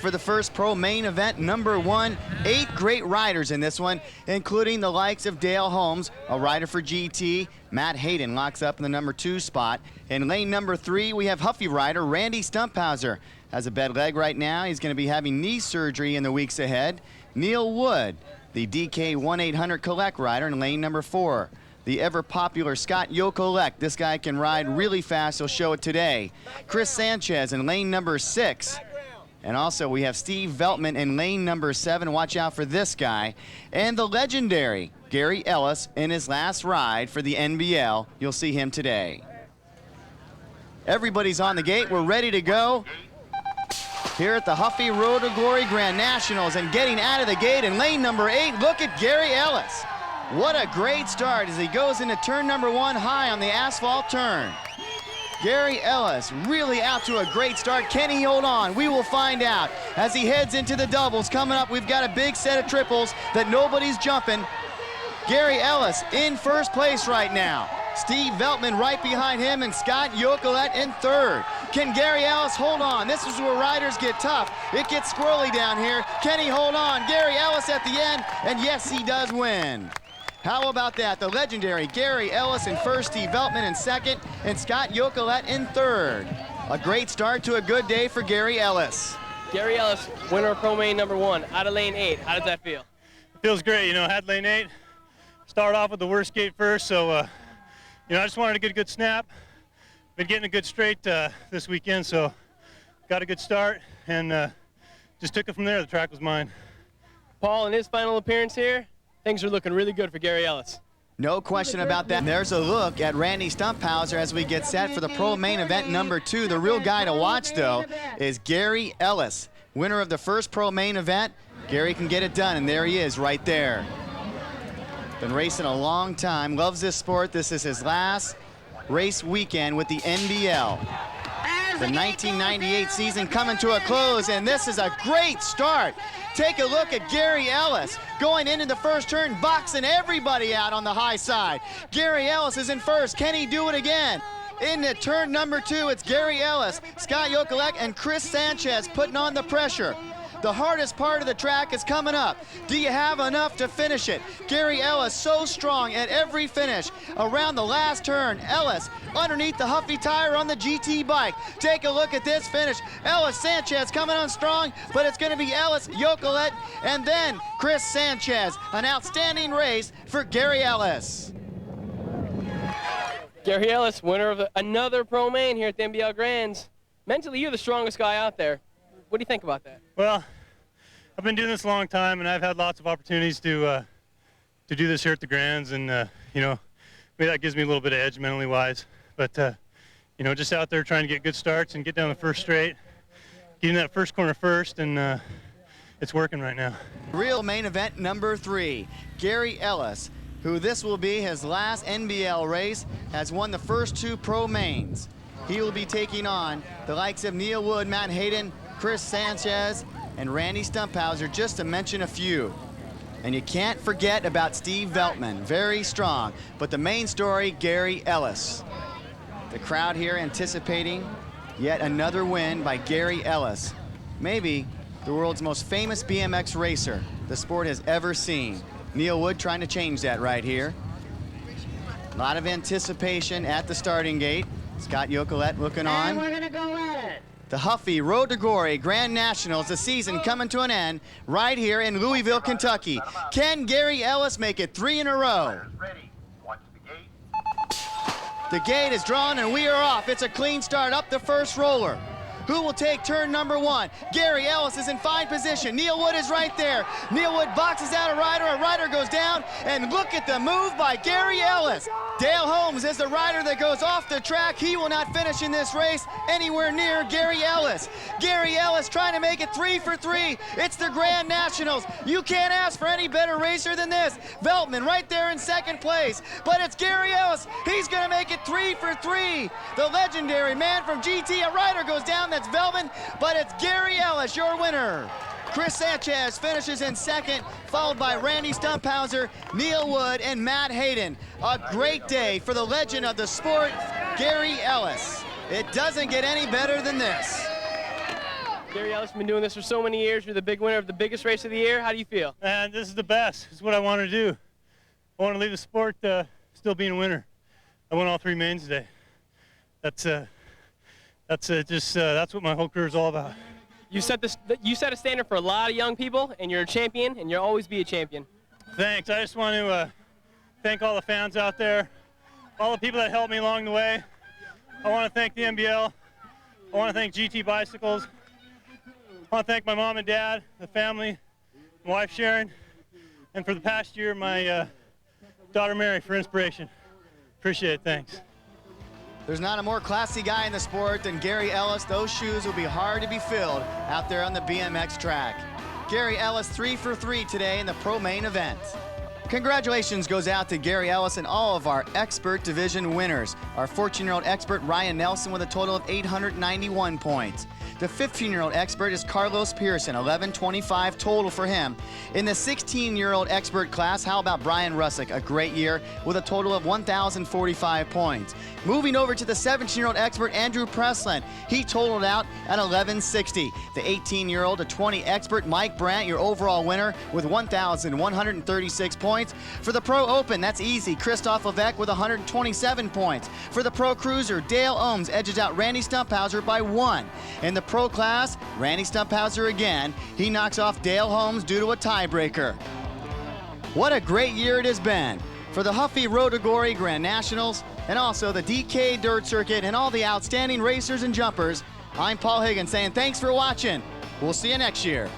for the first pro main event, number 1. 8 great riders in this one, including the likes of Dale Holmes, a rider for GT. Matt Hadan locks up in the number 2 spot. In lane number 3, we have Huffy rider Randy Stumpfhauser. Has a bad leg right now. He's going to be having knee surgery in the weeks ahead. Neal Wood, the DK 1-800 Collect rider in lane number 4. The ever-popular Scott Yoquelet. This guy can ride really fast. He'll show it today. Chris Sanchez in lane number 6. And also we have Steve Veltman in lane number 7. Watch out for this guy. And the legendary Gary Ellis in his last ride for the NBL. You'll see him today. Everybody's on the gate. We're ready to go here at the Huffy Road to Glory Grand Nationals. And getting out of the gate in lane number 8, look at Gary Ellis. What a great start as he goes into turn number 1 high on the asphalt turn. Gary Ellis really out to a great start. Can he hold on? We will find out as he heads into the doubles. Coming up, we've got a big set of triples that nobody's jumping. Gary Ellis in first place right now. Steve Veltman right behind him, and Scott Yoquelet in third. Can Gary Ellis hold on? This is where riders get tough. It gets squirrely down here. Can he hold on? Gary Ellis at the end, and yes, he does win. How about that? The legendary Gary Ellis in first, Steve Veltman in second, and Scott Yoquelet in third. A great start to a good day for Gary Ellis. Gary Ellis, winner of Pro Main number 1, out of lane 8. How does that feel? It feels great. You know, had lane 8. Started off with the worst gate first, so, you know, I just wanted to get a good snap. Been getting a good straight this weekend, so got a good start, and just took it from there. The track was mine. Paul, in his final appearance here, things are looking really good for Gary Ellis. No question about that. There's a look at Randy Stumpfhauser as we get set for the pro main event number 2. The real guy to watch, though, is Gary Ellis, winner of the first pro main event. Gary can get it done, and there he is right there. Been racing a long time, loves this sport. This is his last race weekend with the NBL. The 1998 season coming to a close, and this is a great start. Take a look at Gary Ellis going into the first turn, boxing everybody out on the high side. Gary Ellis is in first. Can he do it again? Into turn number 2, it's Gary Ellis, Scott Yoquelet, and Chris Sanchez putting on the pressure. The hardest part of the track is coming up. Do you have enough to finish it? Gary Ellis so strong at every finish. Around the last turn, Ellis underneath the Huffy tire on the GT bike. Take a look at this finish. Ellis, Sanchez coming on strong, but it's going to be Ellis, Yoquelet, and then Chris Sanchez. An outstanding race for Gary Ellis. Gary Ellis, winner of another Pro Main here at the NBL Grands. Mentally, you're the strongest guy out there. What do you think about that? Well, I've been doing this a long time, and I've had lots of opportunities to do this here at the Grands, and you know, maybe that gives me a little bit of edge mentally wise. But you know, just out there trying to get good starts and get down the first straight, getting that first corner first, and it's working right now. Real main event number 3, Gary Ellis, who this will be his last NBL race, has won the first 2 pro mains. He will be taking on the likes of Neal Wood, Matt Hadan, Chris Sanchez, and Randy Stumpfhauser, just to mention a few. And you can't forget about Steve Veltman, very strong. But the main story, Gary Ellis. The crowd here anticipating yet another win by Gary Ellis. Maybe the world's most famous BMX racer the sport has ever seen. Neal Wood trying to change that right here. A lot of anticipation at the starting gate. Scott Yoquelet looking on. And we're gonna go at it. The Huffy Road to Glory Grand Nationals, the season coming to an end right here in Louisville, Kentucky. Can Gary Ellis make it 3 in a row? The gate is drawn and we are off. It's a clean start up the first roller. Who will take turn number 1? Gary Ellis is in fine position. Neal Wood is right there. Neal Wood boxes out a rider goes down, and look at the move by Gary Ellis. Dale Holmes is the rider that goes off the track. He will not finish in this race anywhere near Gary Ellis. Gary Ellis trying to make it 3 for 3. It's the Grand Nationals. You can't ask for any better racer than this. Veltman right there in second place, but it's Gary Ellis. He's gonna make it 3 for 3. The legendary man from GT, a rider goes down, that's Veltman, but it's Gary Ellis, your winner. Chris Sanchez finishes in second, followed by Randy Stumpfhauser, Neal Wood, and Matt Hadan. A great day for the legend of the sport, Gary Ellis. It doesn't get any better than this. Gary Ellis has been doing this for so many years. You're the big winner of the biggest race of the year. How do you feel? And this is the best. This is what I want to do. I want to leave the sport still being a winner. I won all 3 mains today. That's what my whole career is all about. You set a standard for a lot of young people, and you're a champion, and you'll always be a champion. Thanks. I just want to thank all the fans out there, all the people that helped me along the way. I want to thank the NBL. I want to thank GT Bicycles. I want to thank my mom and dad, the family, my wife Sharon, and for the past year, my daughter Mary for inspiration. Appreciate it. Thanks. There's not a more classy guy in the sport than Gary Ellis. Those shoes will be hard to be filled out there on the BMX track. Gary Ellis 3 for 3 today in the Pro Main event. Congratulations goes out to Gary Ellis and all of our expert division winners. Our 14-year-old expert Ryan Nelson with a total of 891 points. The 15-year-old expert is Carlos Pearson, 1125 total for him. In the 16-year-old expert class, how about Brian Russick, a great year with a total of 1,045 points. Moving over to the 17-year-old expert Andrew Preslin, he totaled out at 1160. The 18-year-old to 20 expert Mike Brandt, your overall winner with 1,136 points. For the Pro Open, that's easy. Christoph Levesque with 127 points. For the Pro Cruiser, Dale Ohms edges out Randy Stumpfhauser by 1. In the Pro class, Randy Stumpfhauser again. He knocks off Dale Holmes due to a tiebreaker. What a great year it has been for the Huffy Rotogori Grand Nationals and also the DK Dirt Circuit and all the outstanding racers and jumpers. I'm Paul Higgins saying thanks for watching. We'll see you next year.